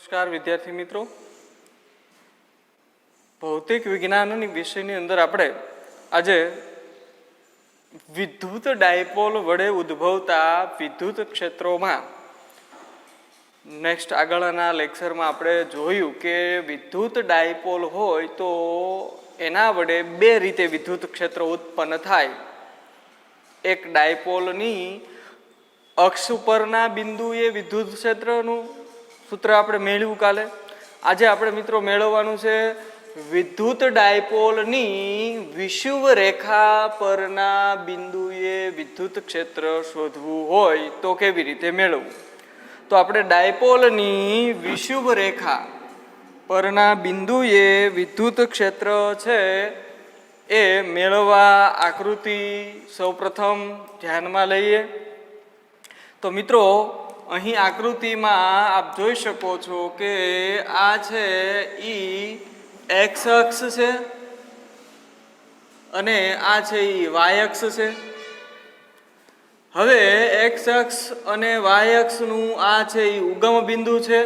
નમસ્કાર વિદ્યાર્થી મિત્રો, ભૌતિક વિજ્ઞાનની વિષયની અંદર આપણે આજે વિદ્યુત ડાયપોલ વડે ઉદ્ભવતા વિદ્યુત ક્ષેત્રોમાં નેક્સ્ટ આગળના લેક્ચરમાં આપણે જોયું કે વિદ્યુત ડાયપોલ હોય તો એના વડે બે રીતે વિદ્યુત ક્ષેત્ર ઉત્પન્ન થાય. એક ડાયપોલની અક્ષ ઉપરના બિંદુએ વિદ્યુત ક્ષેત્રનું સૂત્ર આપણે મેળવ્યું કાલે. આજે આપણે મિત્રો મેળવવાનું છે વિદ્યુત ડાયપોલની વિષુવ રેખા પરના બિંદુએ વિદ્યુત ક્ષેત્ર શોધવું હોય તો કેવી રીતે મેળવવું. તો આપણે ડાયપોલની વિષુવ રેખા પરના બિંદુએ વિદ્યુત ક્ષેત્ર છે એ મેળવવા આકૃતિ સૌપ્રથમ ધ્યાનમાં લઈએ. તો મિત્રો અહીં આકૃતિમાં આપ જોઈ શકો છો કે આ છે ઈ એક્સ અક્ષ છે અને આ છે ઈ વાય અક્ષ છે. હવે એક્સ અક્ષ અને વાય અક્ષનું આ છે ઈ ઉગમ બિંદુ છે.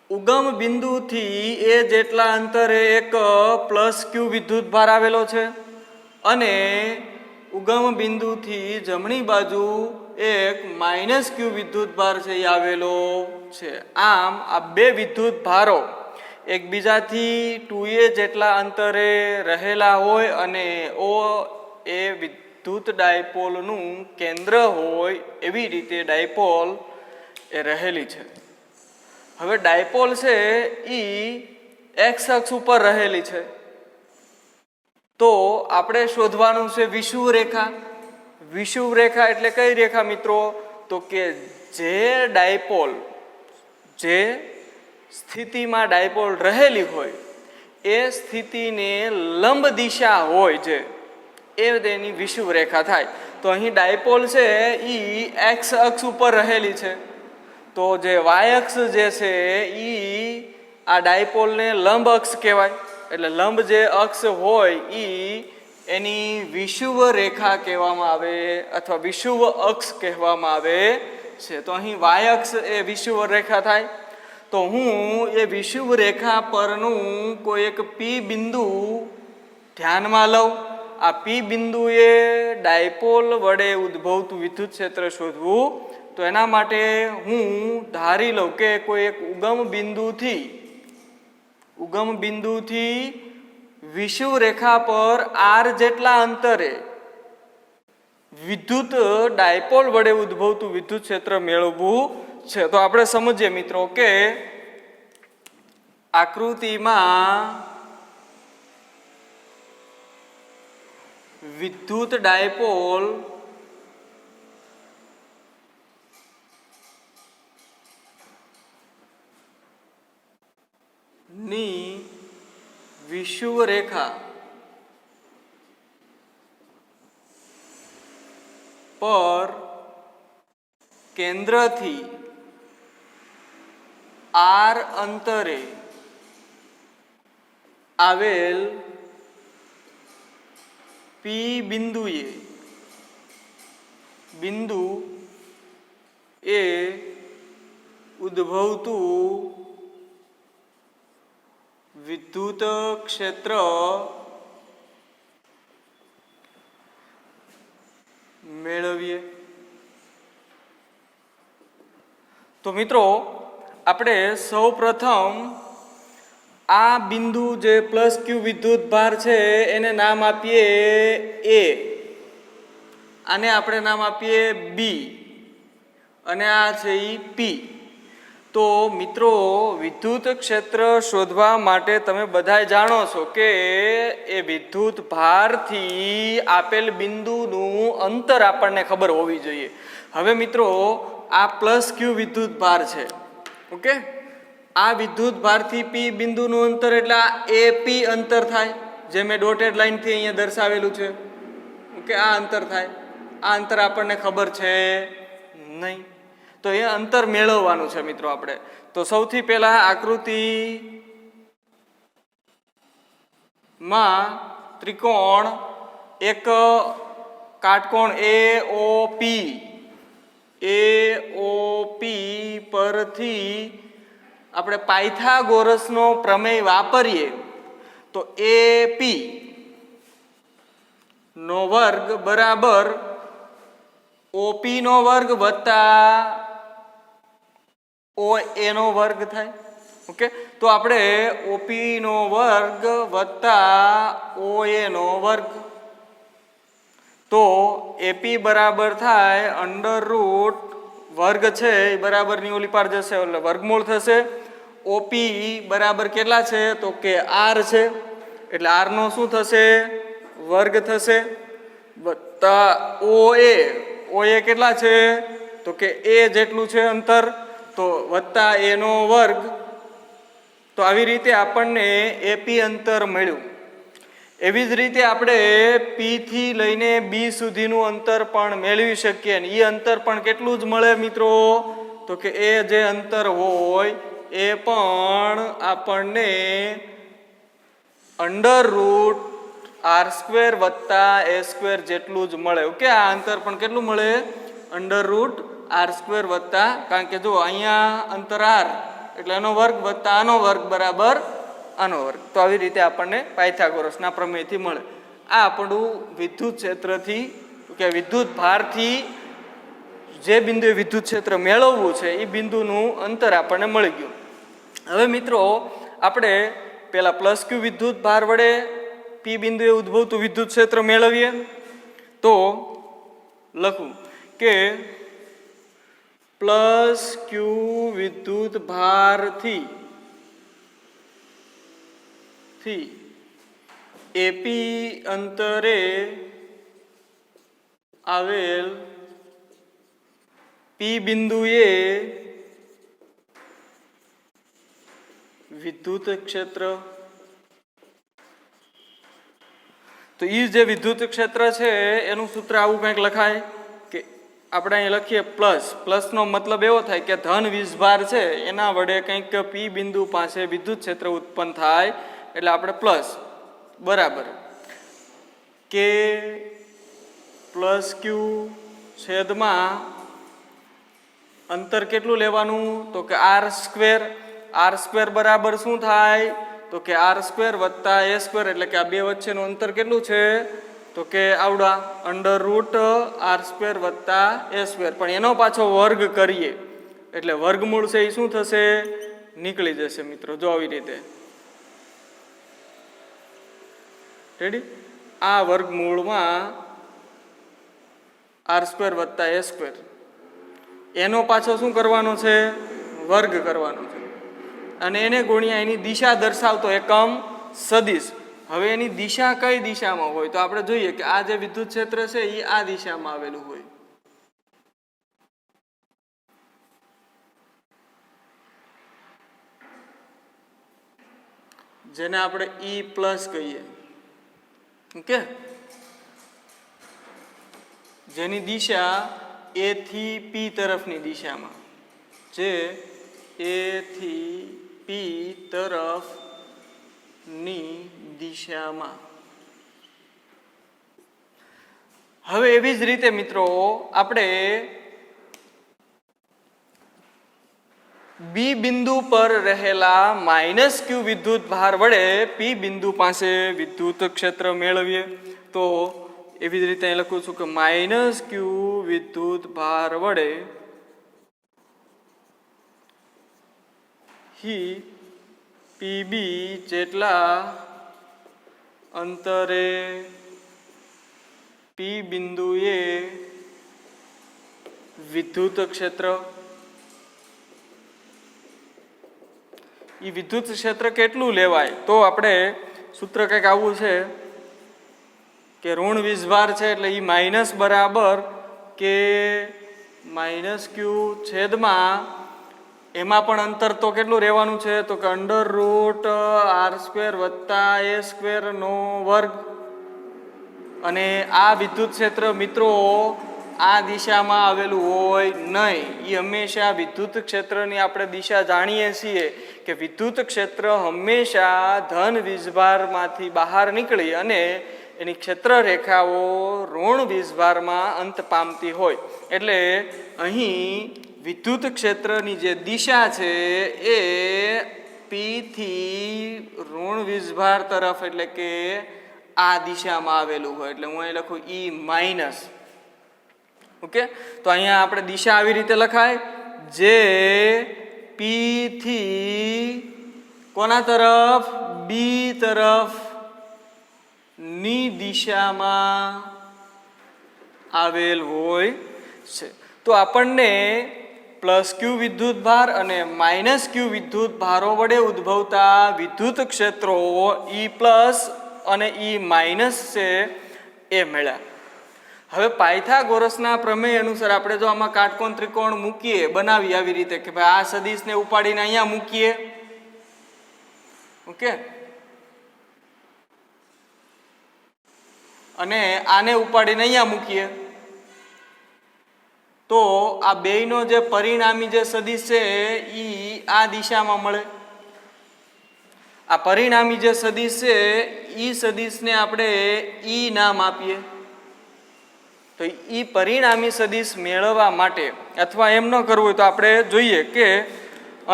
ઉગમ બિંદુથી એ જેટલા અંતરે એક પ્લસ ક્યુ વિદ્યુત ભાર આવેલો છે અને ઉગમ બિંદુથી જમણી બાજુ એક માઇનસ ક્યુ વિદ્યુત ભાર છે એ આવેલો છે. આમ આ બે વિદ્યુત ભારો એકબીજાથી 2a જેટલા અંતરે રહેલા હોય અને એ વિદ્યુત ડાયપોલનું કેન્દ્ર હોય એવી રીતે ડાયપોલ એ રહેલી છે. હવે ડાયપોલ છે એ એક્સ અક્ષ ઉપર રહેલી છે તો આપણે શોધવાનું છે વિષુવ રેખા. વિષુવ રેખા એટલે કઈ રેખા મિત્રો? તો કે જે ડાયપોલ જે સ્થિતિમાં ડાયપોલ રહેલી હોય એ સ્થિતિને લંબ દિશા હોય જે એ તેની વિષુવ રેખા થાય. તો અહીં ડાયપોલ છે એ એક્સ અક્ષ ઉપર રહેલી છે તો જે વાય અક્ષ જે છે એ આ ડાયપોલને લંબ અક્ષ કહેવાય. એટલે લંબ જે અક્ષ હોય એ એની વિષુવ રેખા કહેવામાં આવે અથવા વિષુવ અક્ષ કહેવામાં આવે છે. તો અહીં વાય અક્ષ એ વિષુવ રેખા થાય. તો હું એ વિષુવ રેખા પરનું કોઈ એક પી બિંદુ ધ્યાનમાં લઉં. આ પી બિંદુએ ડાયપોલ વડે ઉદ્ભવતું વિદ્યુત ક્ષેત્ર શોધવું. તો એના માટે હું ધારી લઉં કે કોઈ એક ઉગમ બિંદુથી વિષુવ રેખા પર આર જેટલા અંતરે વિદ્યુત ડાયપોલ વડે ઉદ્ભવતું વિદ્યુત ક્ષેત્ર મેળવવું છે. તો આપણે સમજીએ મિત્રો કે આકૃતિમાં વિદ્યુત ડાયપોલ ની વિષુવ રેખા પર કેન્દ્રથી આર અંતરે આવેલ પી બિંદુ એ ઉદ્ભવતું વિદ્યુત ક્ષેત્ર મેળવીએ. તો મિત્રો આપણે સૌ પ્રથમ આ બિંદુ જે પ્લસ ક્યુ વિદ્યુત ભાર છે એને નામ આપીએ એ, આને આપણે નામ આપીએ બી અને આ છે ઈ પી. તો મિત્રો વિદ્યુત ક્ષેત્ર શોધવા માટે તમે બધા જાણો છો કે એ વિદ્યુત ભારથી આપેલ બિંદુનું અંતર આપણને ખબર હોવી જોઈએ. હવે મિત્રો આ પ્લસ ક્યુ વિદ્યુત ભાર છે. ઓકે, આ વિદ્યુત ભારથી પી બિંદુનું અંતર એટલે આ એ પી અંતર થાય જે મેં ડોટેડ લાઈનથી અહીંયા દર્શાવેલું છે. ઓકે, આ અંતર થાય. આ અંતર આપણને ખબર છે નહીં તો એ અંતર મેળવવાનું છે મિત્રો આપણે. તો સૌથી પહેલા આકૃતિમાં ત્રિકોણ એક કાટકોણ AOP પરથી આપણે પાયથાગોરસનો પ્રમેય વાપરીએ તો AP નો વર્ગ બરાબર OP નો વર્ગ વત્તા OA નો વર્ગ થાય. ઓકે, તો આપણે OP નો વર્ગ વત્તા OA નો વર્ગ, તો AP બરાબર થાય અંડર રૂટ વર્ગ છે એ બરાબરની ઓલી પાર જશે એટલે વર્ગમૂળ થશે. OP બરાબર કેટલા છે તો કે R છે એટલે R નો શું થશે વર્ગ થશે વત્તા OA કેટલા છે તો કે A જેટલું છે અંતર તો વત્તા A નો વર્ગ. તો આવી રીતે આપણને AP અંતર મળ્યું. એવી જ રીતે આપણે P થી લઈને B સુધીનું અંતર પણ મેળવી શકીએ ને એ અંતર પણ કેટલું જ મળે મિત્રો તો કે એ જે અંતર હોય એ પણ આપણને અંડર રૂટ R² વત્તા A² જેટલું જ મળે. ઓકે, આ અંતર પણ કેટલું મળે અંડર રૂટ R² વત્તા, કારણ કે જો અહીંયા અંતર R એટલે આનો વર્ગ વત્તા આનો વર્ગ બરાબર આનો વર્ગ. તો આવી રીતે આપણને પાયથાગોરસના પ્રમેયથી મળે. આ આપણું વિદ્યુત ક્ષેત્રથી કે વિદ્યુત ભારથી જે બિંદુએ વિદ્યુત ક્ષેત્ર મેળવવું છે એ બિંદુનું અંતર આપણને મળી ગયું. હવે મિત્રો આપણે પેલા +q વિદ્યુત ભાર વડે P બિંદુએ ઉદ્ભવતું વિદ્યુત ક્ષેત્ર મેળવીએ. તો લખું કે +q વિદ્યુત ભારથી AP અંતરે આવેલ P બિંદુએ વિદ્યુત ક્ષેત્ર, તો એ જે વિદ્યુત ક્ષેત્ર છે એનું સૂત્ર આવું કંઈક લખાય કે આપણે અહીં લખીએ પ્લસનો મતલબ એવો થાય કે ધન વીજભાર છે એના વડે કંઈક P બિંદુ પાસે વિદ્યુત ક્ષેત્ર ઉત્પન્ન થાય એટલે આપણે પ્લસ બરાબર કે +q છેદમાં અંતર કેટલું લેવાનું તો કે R² બરાબર શું થાય તો કે R² વત્તા A² એટલે કે આ બે વચ્ચેનું અંતર કેટલું છે તો કે આવડા અંડર રૂટ R² વત્તા A², પણ એનો પાછો વર્ગ કરીએ એટલે વર્ગમૂળ છે એ શું થશે નીકળી જશે મિત્રો. જો આવી રીતે રેડી, આ વર્ગમૂળમાં R² વત્તા A² એનો પાછો શું કરવાનો છે વર્ગ કરવાનો છે અને એને ગુણ્યા એની દિશા દર્શાવતો એકમ સદિશ. હવે એની દિશા કઈ દિશામાં હોય તો આપણે જોઈએ કે આ જે વિદ્યુત ક્ષેત્ર છે એ આ દિશામાં આવેલું હોય. જેને આપણે E+ કહીએ. ઓકે, જેની દિશા A થી P તરફની દિશામાં, જે A થી P તરફની દિશામાં. હવે એવી જ રીતે મિત્રો આપણે B બિંદુ પર રહેલા -q વિદ્યુત ભાર વડે P બિંદુ પાસે વિદ્યુત ક્ષેત્ર મેળવીએ. તો એવી જ રીતે અહીં લખું છું કે -q વિદ્યુત ભાર વડે PB જેટલા અંતરે P બિંદુએ વિદ્યુત ક્ષેત્ર, એ વિદ્યુત ક્ષેત્ર કેટલું લેવાય તો આપણે સૂત્ર કંઈક આવું છે કે ઋણ વીજભાર છે એટલે એ માઇનસ બરાબર કે -q છેદમાં એમાં પણ અંતર તો કેટલું રહેવાનું છે તો કે અંડર રૂટ R² વત્તા A² નો વર્ગ. અને આ વિદ્યુત ક્ષેત્ર મિત્રો આ દિશામાં આવેલું હોય નહીં. એ હંમેશા વિદ્યુત ક્ષેત્રની આપણે દિશા જાણીએ છીએ કે વિદ્યુત ક્ષેત્ર હંમેશા ધન વીજભારમાંથી બહાર નીકળી અને એની ક્ષેત્ર રેખાઓ ઋણ વીજભારમાં અંત પામતી હોય. એટલે અહીં વિદ્યુત ક્ષેત્રની જે દિશા છે એ પી થી ઋણ વીજભાર તરફ એટલે કે આ દિશામાં આવેલું હોય એટલે હું અહીં લખું ઈ માઇનસ. ઓકે, તો અહીંયા આપણે દિશા આવી રીતે લખાય જે પી થી કોના તરફ બી તરફ ની દિશામાં આવેલ હોય છે. તો આપણને પ્લસ ક્યુ વિદ્યુત ભાર અને માઇનસ ક્યુ વિદ્યુત ભારો વડે ઉદ્ભવતા વિદ્યુત ક્ષેત્રો ઈ પ્લસ અને ઈ માઇનસ છે એ મળ્યા. હવે પાયથાગોરસના પ્રમેય અનુસાર આપણે જો આમાં કાટકોણ ત્રિકોણ મૂકીએ બનાવીએ આવી રીતે કે ભાઈ આ સદિશને ઉપાડીને અહીંયા મૂકીએ. ઓકે, અને આને ઉપાડીને અહીંયા મૂકીએ તો આ બેયનો જે પરિણામી જે સદિશ છે ઈ આ દિશામાં મળે. આ પરિણામી જે સદિશ છે ઈ સદિશને આપણે ઈ નામ આપીએ. તો ઈ પરિણામી સદિશ મેળવવા માટે અથવા એમ ન કરવું હોય તો આપણે જોઈએ કે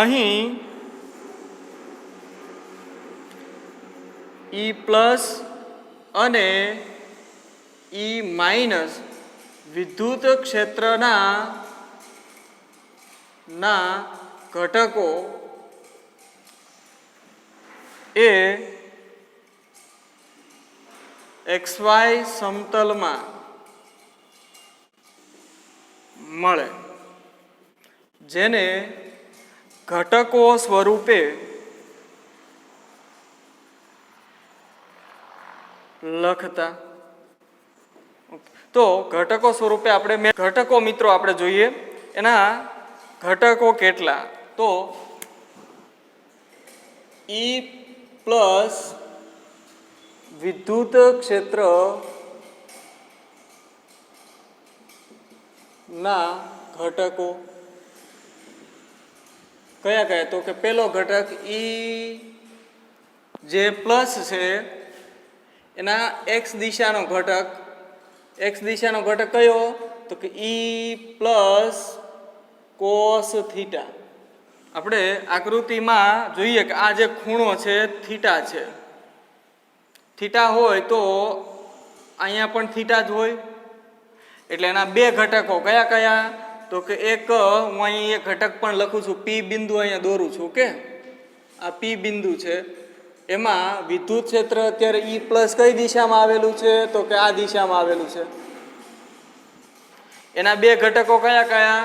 અહીં ઈ પ્લસ અને ઈ માઇનસ વિદ્યુત ક્ષેત્રના ઘટકો એ XY સમતલમાં મળે, જેને ઘટકો સ્વરૂપે લખતા. તો ઘટકો સ્વરૂપે આપણે ઘટકો મિત્રો આપણે જોઈએ એના ઘટકો કેટલા. તો ઈ પ્લસ વિદ્યુત ક્ષેત્ર ના ઘટકો કયા કયા તો કે પહેલો ઘટક ઈ જે પ્લસ છે એના એક્સ દિશાનો ઘટક. એક્સ દિશાનો ઘટક કયો તો કે ઈ પ્લસ કોસ થીટા. આપણે આકૃતિમાં જોઈએ કે આ જે ખૂણો છે થીટા છે. થીટા હોય તો અહીંયા પણ થીટા જ હોય એટલે એના બે ઘટકો કયા કયા તો કે એક હું અહીં એક ઘટક પણ લખું છું પી બિંદુ અહીંયા દોરું છું. કે આ પી બિંદુ છે એમાં વિદ્યુત ક્ષેત્ર અત્યારે ઈ પ્લસ કઈ દિશામાં આવેલું છે તો કે આ દિશામાં આવેલું છે. એના બે ઘટકો કયા કયા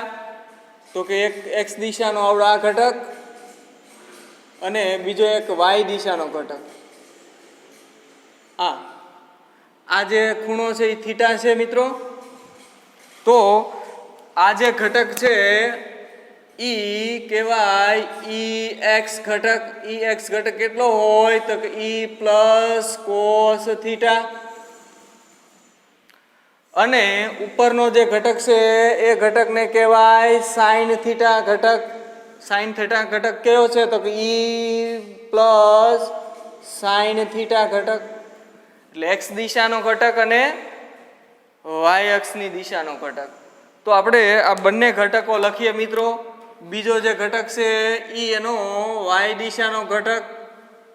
તો કે એક એક્સ દિશાનો આવડો આ ઘટક અને બીજો એક વાય દિશાનો ઘટક. આ જે ખૂણો છે એ થીટા છે મિત્રો. તો આ જે ઘટક છે ઈ કહેવાય ઈ એક્સ ઘટક. ઈ એક્સ ઘટક કેટલો હોય તો કે ઈ પ્લસ કોસ થીટા અને ઉપરનો જે ઘટક છે એ ઘટકને કહેવાય સાઇન થીટા ઘટક. સાઇન થીટા ઘટક કયો છે તો કે ઈ પ્લસ સાઇન થીટા ઘટક. એટલે એક્સ દિશાનો ઘટક અને વાય અક્ષની દિશાનો ઘટક. તો આપણે આ બંને ઘટકો લખીએ મિત્રો. બીજો જે ઘટક છે ઈ એનો વાય દિશાનો ઘટક.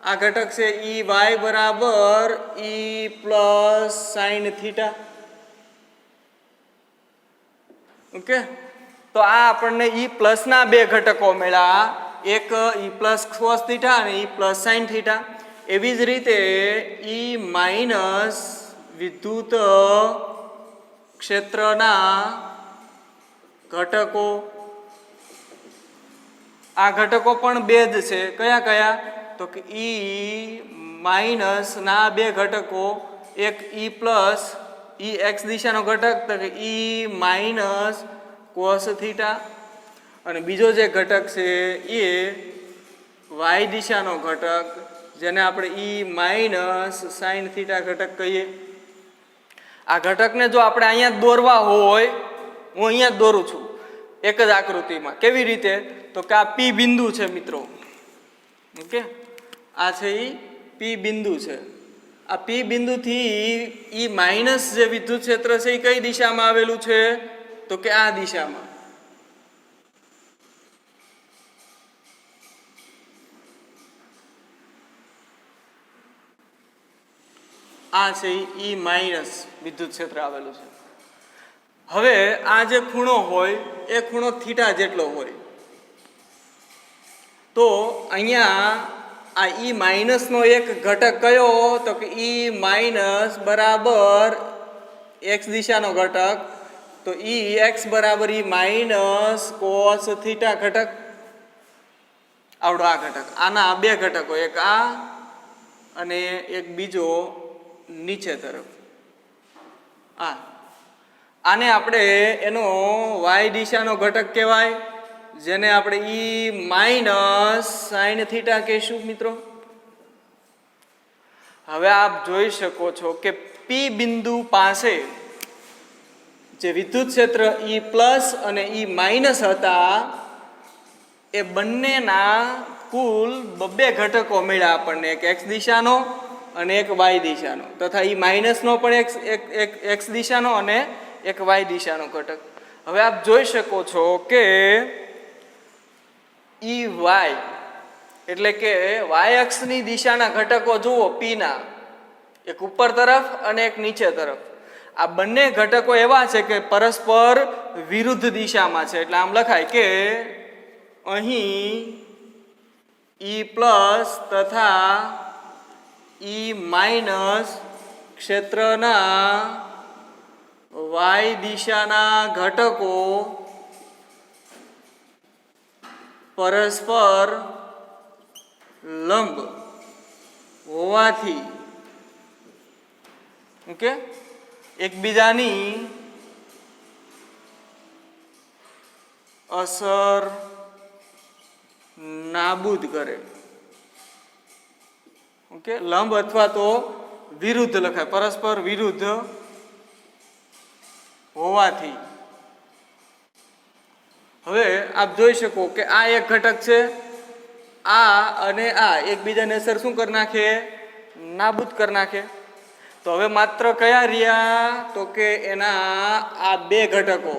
આ ઘટક છે ઈ વાય બરાબર ઈ પ્લસ સાઇન થીટા. ઓકે, તો આ આપણને ઈ પ્લસના બે ઘટકો મળ્યા, એક ઈ પ્લસ કોસ થીટા અને ઈ પ્લસ સાઇન થીટા. એવી જ રીતે ઈ માઇનસ વિદ્યુત ક્ષેત્રના ઘટકો. આ ઘટકો પણ બે જ છે. કયા કયા તો કે ઈ માઇનસ ના બે ઘટકો, એક ઈ પ્લસ ઈ એક્સ દિશાનો ઘટક તો કે ઈ માઇનસ કોસ થીટા અને બીજો જે ઘટક છે એ વાય દિશાનો ઘટક જેને આપણે ઈ માઇનસ સાઇન થીટા ઘટક કહીએ. આ ઘટકને જો આપણે અહીંયા દોરવા હોય, હું અહીંયા જ દોરું છું એક જ આકૃતિમાં. કેવી રીતે તો કે આ પી બિંદુ છે મિત્રો. ઓકે, આ છે ઈ પી બિંદુ છે. આ પી બિંદુથી ઈ માઇનસ જે વિદ્યુત ક્ષેત્ર છે એ કઈ દિશામાં આવેલું છે તો કે આ દિશામાં. આ છે ઈ માઇનસ વિદ્યુત ક્ષેત્ર આવેલું છે. હવે આ જે ખૂણો હોય એ ખૂણો થીટા જેટલો હોય, તો અહીંયા આ ઈ માઇનસ નો એક ઘટક કયો, તો કે ઈ માઇનસ બરાબર એક્સ દિશાનો ઘટક, તો ઈ એક્સ બરાબર ઈ માઇનસ કોસ થીટા ઘટક, આવડો આ ઘટક. આના બે ઘટકો, એક આ અને એક બીજો નીચે તરફ આ. આને આપણે એનો વાય દિશાનો ઘટક કહેવાય, જેને આપણે ઈ માઇનસ સાઈન થીટા કહીશું મિત્રો. હવે આપ જોઈ શકો છો કે પી બિંદુ પાસે જે વિદ્યુત ક્ષેત્ર ઈ પ્લસ અને ઈ માઇનસ હતા એ બંનેના કુલ બે ઘટકો મળ્યા આપણને, એક એક્સ દિશાનો અને એક વાય દિશાનો, તથા ઈ માઇનસનો પણ એક એક્સ દિશાનો અને એક વાય દિશાનો ઘટક. હવે આપ જોઈ શકો છો કે ઈ વાય એટલે કે વાય અક્ષની દિશાના ઘટકો જુઓ, પી ના એક ઉપર તરફ અને એક નીચે તરફ. આ બંને ઘટકો એવા છે કે પરસ્પર વિરુદ્ધ દિશામાં છે. એટલે આમ લખાય કે અહીં ઈ પ્લસ તથા ઈ માઇનસ ક્ષેત્રના વાય દિશાના ઘટકો પરસ્પર લંબ હોવાથી ઓકે એકબીજાની અસર નાબૂદ કરે. ઓકે, લંબ અથવા તો વિરુદ્ધ લખાય, પરસ્પર વિરુદ્ધ હોવાથી. હવે આપ જોઈ શકો કે આ એક ઘટક છે, આ અને આ એકબીજાને અસર શું કરી નાખે, નાબૂદ કરી નાખે. તો હવે માત્ર કયા રહ્યા, તો કે એના આ બે ઘટકો,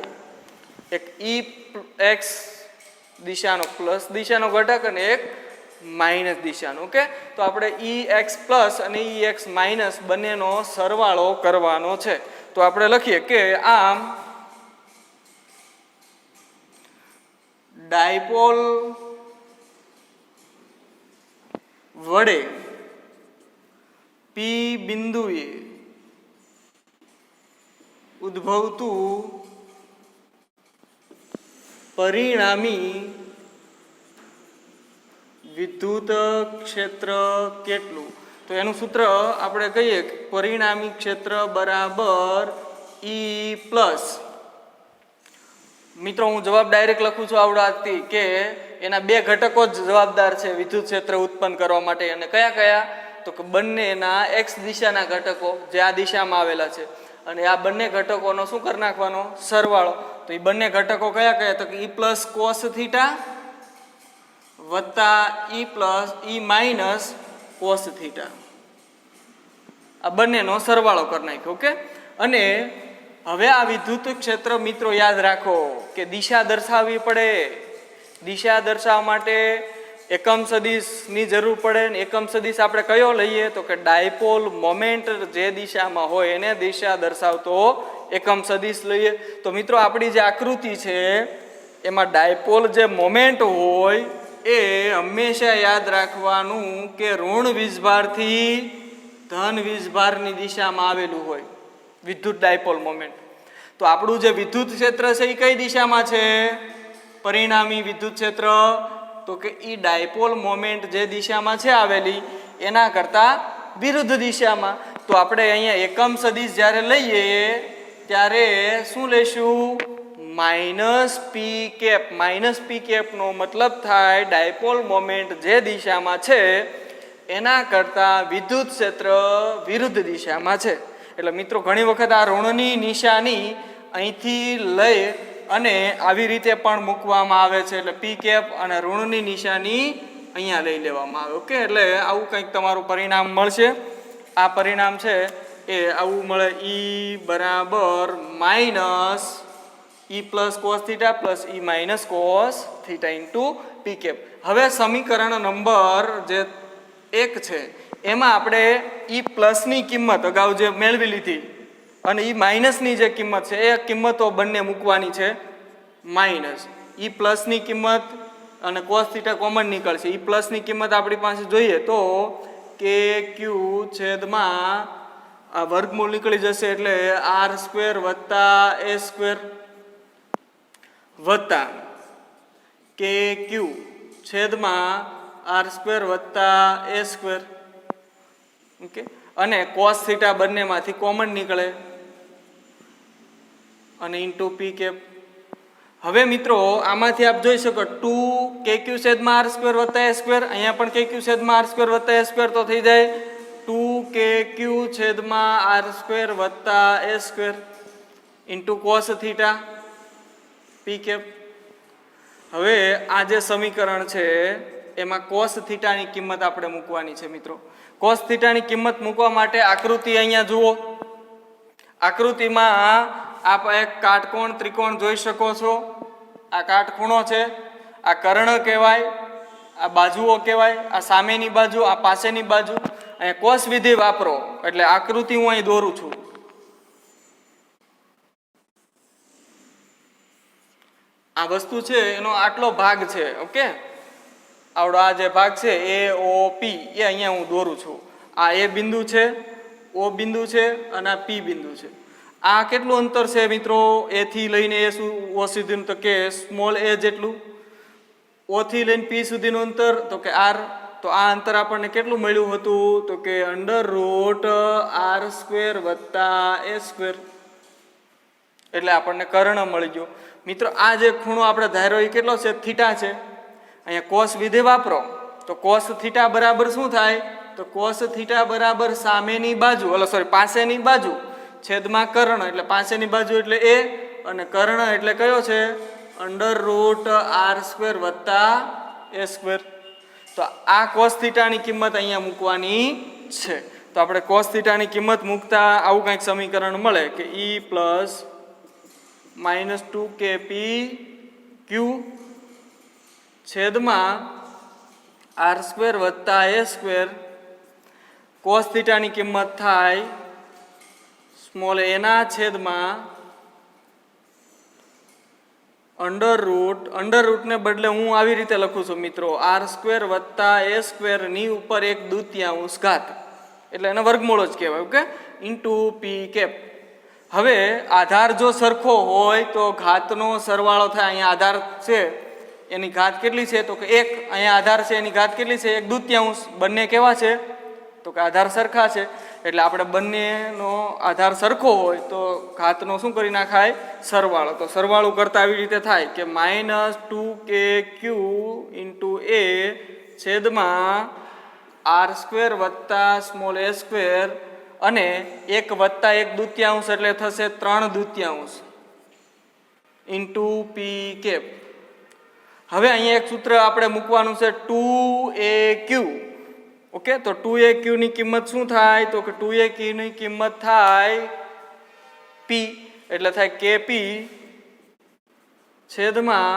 એક ઈ એક્સ દિશાનો પ્લસ દિશાનો ઘટક અને એક માઇનસ દિશાનો. ઓકે, તો આપણે ઈ એક્સ પ્લસ અને ઈ એક્સ માઇનસ બંનેનો સરવાળો કરવાનો છે. તો આપણે લખીએ કે આમ ડાયપોલ વડે પી બિંદુએ ઉદ્ભવતું પરિણામી વિદ્યુત ક્ષેત્ર કેટલું? તો એનું સૂત્ર આપણે કહીએ કે પરિણામી ક્ષેત્ર બરાબર ઈ પ્લસ. મિત્રો હું જવાબ ડાયરેક્ટ લખું છું આવડાથી કે એના બે ઘટકો જ જવાબદાર છે વિદ્યુત ક્ષેત્ર ઉત્પન્ન કરવા માટે. અને કયા કયા? તો કે બંનેના એક્સ દિશાના ઘટકો જે આ દિશામાં આવેલા છે, અને આ બંને ઘટકોનો શું કરી નાખવાનો, સરવાળો. તો એ બંને ઘટકો કયા કયા? તો કે ઈ પ્લસ કોસ થીટા વત્તા ઈ plus E minus cos theta, આ બંનેનો સરવાળો કરી નાખ્યો. ઓકે, અને હવે આ વિદ્યુત ક્ષેત્ર મિત્રો યાદ રાખો કે દિશા દર્શાવવી પડે. દિશા દર્શાવવા માટે એકમ સદિશની જરૂર પડે. ને એકમ સદિશ આપણે કયો લઈએ? તો કે ડાયપોલ મોમેન્ટ જે દિશામાં હોય એને દિશા દર્શાવતો એકમ સદિશ લઈએ. તો મિત્રો આપણી જે આકૃતિ છે એમાં ડાયપોલ જે મોમેન્ટ હોય એ હંમેશા યાદ રાખવાનું કે ઋણ વીજભારથી ધન વીજભારની દિશામાં આવેલું હોય વિદ્યુત ડાયપોલ મોમેન્ટ. તો આપણું જે વિદ્યુત ક્ષેત્ર છે એ કઈ દિશામાં છે? પરિણામી વિદ્યુત ક્ષેત્ર. તો કે ઈ ડાયપોલ મોમેન્ટ જે દિશામાં છે આવેલી એના કરતા વિરુદ્ધ દિશામાં. તો આપણે અહીંયા એકમ સદિશ જ્યારે લઈએ ત્યારે શું લઈશું? Minus p cap. Minus p કેપનો મતલબ થાય ડાયપોલ મોમેન્ટ જે દિશામાં છે એના કરતા વિદ્યુત ક્ષેત્ર વિરુદ્ધ દિશામાં છે. એટલે મિત્રો ઘણી વખત આ ઋણની નિશાની અહીંથી લઈ અને આવી રીતે પણ મૂકવામાં આવે છે. એટલે પી કેપ અને ઋણની નિશાની અહીંયા લઈ લેવામાં આવે. ઓકે, એટલે આવું કંઈક તમારું પરિણામ મળશે. આ પરિણામ છે એ આવું મળે, ઈ બરાબર minus E plus cos theta plus E minus cos theta into પી કેપ. હવે સમીકરણ નંબર જે 1 છે એમાં આપણે ઈ પ્લસની કિંમત અગાઉ જે મેળવી લીધી અને ઈ માઇનસની જે કિંમત છે એ કિંમતો બંને મૂકવાની છે માઇનસ. ઈ પ્લસની કિંમત અને cos થીટા કોમન નીકળશે. ઈ પ્લસની કિંમત આપણી પાસે જોઈએ તો કે ક્યુ છેદમાં આ વર્ગમૂળ નીકળી જશે એટલે આર સ્ક્વેર વત્તા એ સ્ક્વેર વત્તા કે ક્યુ છેદમાં આર સ્ક્વેર વત્તા એ સ્ક્વેર. ઓકે, અને cos થીટા બંનેમાંથી કોમન નીકળે અને ઇન્ટુ પી કેપ. હવે મિત્રો આમાંથી આપ જોઈ શકો 2 કે ક્યુ છેદમાં આર સ્ક્વેર વત્તા એ સ્ક્વેર, અહીંયા પણ કે ક્યુ છેદમાં આર સ્ક્વેર વત્તા એ સ્ક્વેર તો થઈ જાય 2 કે ક્યુ છેદમાં આર સ્ક્વેર વત્તા A square into cos theta P cap. હવે આ જે સમીકરણ છે એમાં cos થીટાની કિંમત આપણે મૂકવાની છે મિત્રો. cos થીટાની કિંમત મૂકવા માટે આકૃતિ અહીંયા જુઓ. આકૃતિમાં આપ એક કાટકોણ ત્રિકોણ જોઈ શકો છો. આ કાટખૂણો છે, આ કર્ણ કહેવાય, આ બાજુઓ કહેવાય, આ સામેની બાજુ, આ પાસેની બાજુ. અહીંયા cos વિધિ વાપરો એટલે આકૃતિ હું અહીં દોરું છું. આ વસ્તુ છે એનો આટલો ભાગ છે. ઓકે, આવડો આ જે ભાગ છે એ ઓ પી એ અહીંયા હું દોરું છું. આ એ બિંદુ છે, ઓ બિંદુ છે અને આ પી બિંદુ છે. આ કેટલું અંતર છે મિત્રો એ થી લઈને એ ઓ સુધીનું? તો કે સ્મોલ એ જેટલું. ઓ થી લઈને પી સુધીનું અંતર તો કે આર. તો આ અંતર આપણને કેટલું મળ્યું હતું? તો કે √ આર સ્ક્વેર વત્તા એ સ્ક્વેર. એટલે આપણને કર્ણ મળી ગયો મિત્રો. આ જે ખૂણો આપણે ધાર્યો એ કેટલો છે? થીટા છે. અહીંયા cos વિધિ વાપરો તો cos થીટા બરાબર શું થાય? તો cos થીટા બરાબર સામેની બાજુ પાસેની બાજુ છેદમાં કર્ણ. એટલે પાસેની બાજુ એટલે એ અને કર્ણ એટલે કયો છે? √ આર સ્ક્વેર વત્તા એ સ્ક્વેર. તો આ cos થીટાની કિંમત અહીંયા મૂકવાની છે. તો આપણે cos થીટાની કિંમત મૂકતા આવું કંઈક સમીકરણ મળે કે E પ્લસ -2kp ક્યુ છેદમાં આર સ્ક્વેર વત્તા એ સ્ક્વેર. cos થીટાની કિંમત થાય સ્મોલ એ ના છેદમાં અંડર રૂટને બદલે હું આવી રીતે લખું છું મિત્રો, આર સ્ક્વેર વત્તા એ સ્ક્વેર ની ઉપર 1/2 ઘાત એટલે એને વર્ગમૂળ જ કહેવાય. ઓકે, ઇન્ટુ પી કેપ. હવે આધાર જો સરખો હોય તો ઘાતનો સરવાળો થાય. અહીંયા આધાર છે એની ઘાત કેટલી છે? તો કે 1. અહીંયા આધાર છે એની ઘાત કેટલી છે? 1/2. બંને કેવા છે? તો કે આધાર સરખા છે. એટલે આપણે બંનેનો આધાર સરખો હોય તો ઘાતનો શું કરી નાખાય? સરવાળો. તો સરવાળો કરતા આવી રીતે થાય કે -2kq ઇન્ટુ એ છેદમાં આર સ્ક્વેર વત્તા સ્મોલ એ સ્ક્વેર અને 1 વત્તા 1/2 એટલે થશે 3/2 ઇન્ટુ પી કેપ. હવે અહીંયા એક સૂત્ર આપણે મૂકવાનું છે 2aq. ઓકે, તો 2aq ની કિંમત શું થાય? તો કે 2aq ની કિંમત થાય p એટલે થાય kp છેદમાં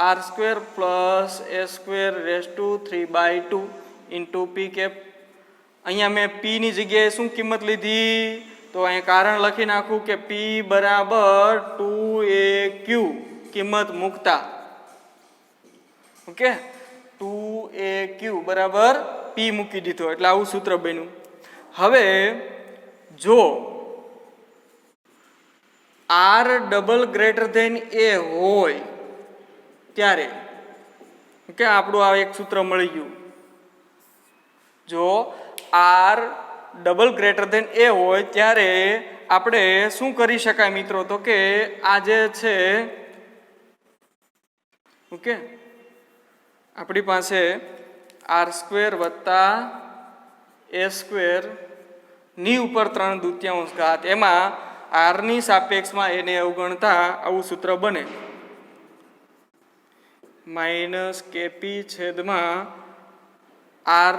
R square plus A square raise to 3/2 into P cap. અહીંયા મેં p ની જગ્યાએ શું કિંમત લીધી? તો અહીંયા કારણ લખી નાખું કે p બરાબર 2aq કિંમત મૂકતા. ઓકે, 2aq બરાબર p મૂકી દીધો એટલે આવું સૂત્ર બન્યું. હવે જો r > a હોય ત્યારે ઓકે આપણું આ એક સૂત્ર મળી ગયું. જો r > a હોય ત્યારે આપણે શું કરી શકાય મિત્રો? તો કે આ જે છે ઓકે આપણી પાસે આર સ્ક્વેર વત્તા એ સ્ક્વેર ની ઉપર 3/2 ઘાત, એમાં આર ની સાપેક્ષમાં એને અવગણતા આવું સૂત્ર બને -kp છેદમાં આર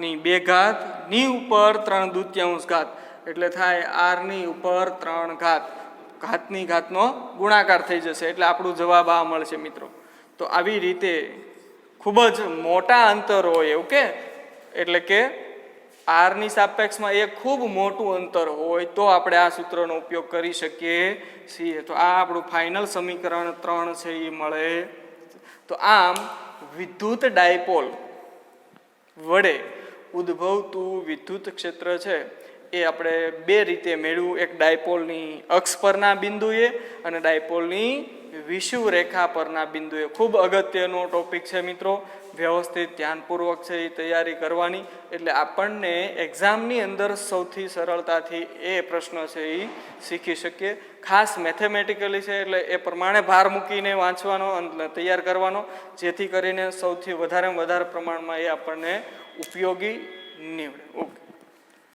ની 2 ઘાત ની ઉપર 3/2 ઘાત એટલે થાય આર ની ઉપર 3 ઘાત. ઘાતની ઘાતનો ગુણાકાર થઈ જશે એટલે આપણો જવાબ આ મળશે મિત્રો. તો આવી રીતે ખૂબ જ મોટા અંતર હોય ઓકે એટલે કે આરની સાપેક્ષમાં એક ખૂબ મોટું અંતર હોય તો આપણે આ સૂત્રનો ઉપયોગ કરી શકીએ છીએ. તો આ આપણું ફાઇનલ સમીકરણ 3 છે એ મળે. તો આમ વિદ્યુત ડાયપોલ વડે ઉદ્ભવતું વિદ્યુત ક્ષેત્ર છે એ આપણે બે રીતે મેળવ્યું. એક ડાયપોલની અક્ષ પરના બિંદુએ અને ડાયપોલની વિષુવ રેખા પરના બિંદુએ. ખૂબ અગત્યનો ટોપિક છે મિત્રો, વ્યવસ્થિત ધ્યાનપૂર્વક છે એ તૈયારી કરવાની, એટલે આપણને એક્ઝામની અંદર સૌથી સરળતાથી એ પ્રશ્ન છે એ શીખી શકીએ. ખાસ મેથેમેટિકલી છે એટલે એ પ્રમાણે ભાર મૂકીને વાંચવાનો અને તૈયાર કરવાનો, જેથી કરીને સૌથી વધારે પ્રમાણમાં એ આપણને ઉપયોગી નીવડે. ઓકે.